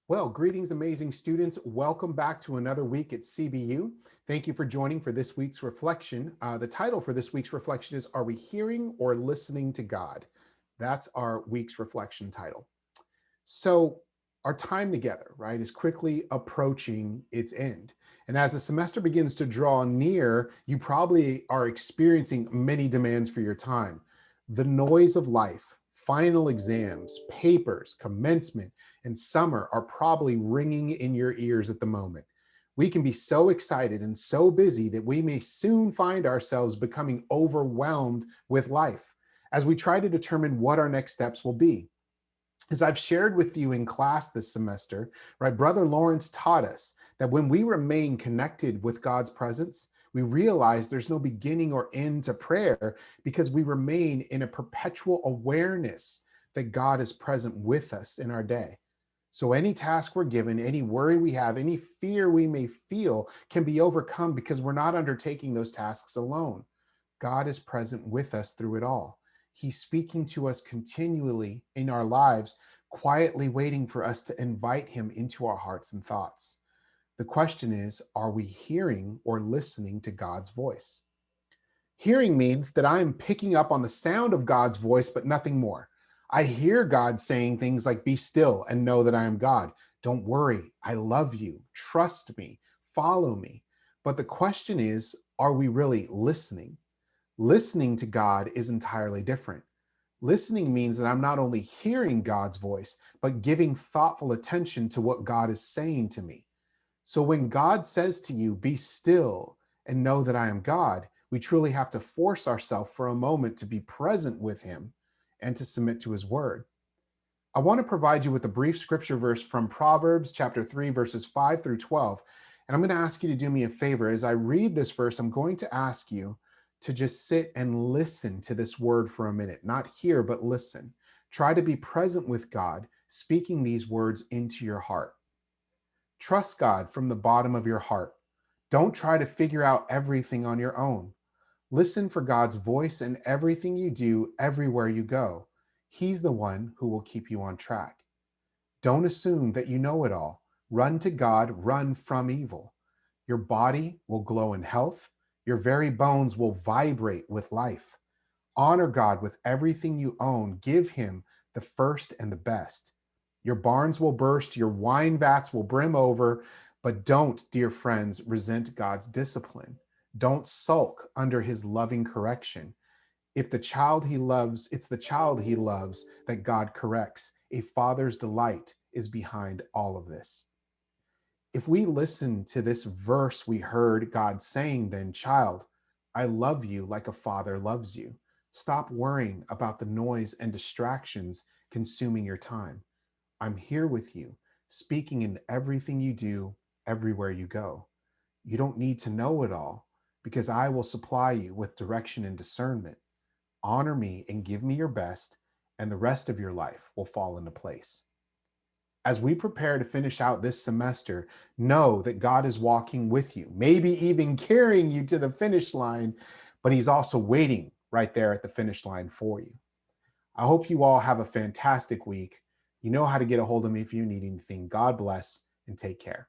Well, greetings, amazing students. Welcome back to another week at CBU. Thank you for joining for this week's reflection. The title for this week's reflection is Are We Hearing or Listening to God? That's our week's reflection title. So, our time together, right, is quickly approaching its end. And as the semester begins to draw near, you probably are experiencing many demands for your time. The noise of life, final exams, papers, commencement, and summer are probably ringing in your ears at the moment. We can be so excited and so busy that we may soon find ourselves becoming overwhelmed with life as we try to determine what our next steps will be. As I've shared with you in class this semester, right, Brother Lawrence taught us that when we remain connected with God's presence, we realize there's no beginning or end to prayer because we remain in a perpetual awareness that God is present with us in our day. So any task we're given, any worry we have, any fear we may feel can be overcome because we're not undertaking those tasks alone. God is present with us through it all. He's speaking to us continually in our lives, quietly waiting for us to invite him into our hearts and thoughts. The question is, are we hearing or listening to God's voice? Hearing means that I am picking up on the sound of God's voice, but nothing more. I hear God saying things like, be still and know that I am God. Don't worry. I love you. Trust me. Follow me. But the question is, are we really listening? Listening to God is entirely different. Listening means that I'm not only hearing God's voice, but giving thoughtful attention to what God is saying to me. So when God says to you, be still and know that I am God, we truly have to force ourselves for a moment to be present with him and to submit to his word. I want to provide you with a brief scripture verse from Proverbs chapter 3, verses 5 through 12. And I'm going to ask you to do me a favor. As I read this verse, I'm going to ask you to just sit and listen to this word for a minute, not hear, but listen. Try to be present with God, speaking these words into your heart. Trust God from the bottom of your heart. Don't try to figure out everything on your own. Listen for God's voice in everything you do, everywhere you go. He's the one who will keep you on track. Don't assume that you know it all. Run to God, run from evil. Your body will glow in health. Your very bones will vibrate with life. Honor God with everything you own. Give him the first and the best. Your barns will burst, your wine vats will brim over, but don't, dear friends, resent God's discipline. Don't sulk under his loving correction. If the child he loves, it's the child he loves that God corrects. A father's delight is behind all of this. If we listen to this verse we heard God saying, then, child, I love you like a father loves you. Stop worrying about the noise and distractions consuming your time. I'm here with you, speaking in everything you do, everywhere you go. You don't need to know it all because I will supply you with direction and discernment. Honor me and give me your best, and the rest of your life will fall into place. As we prepare to finish out this semester, know that God is walking with you, maybe even carrying you to the finish line, but he's also waiting right there at the finish line for you. I hope you all have a fantastic week. You know how to get a hold of me if you need anything. God bless and take care.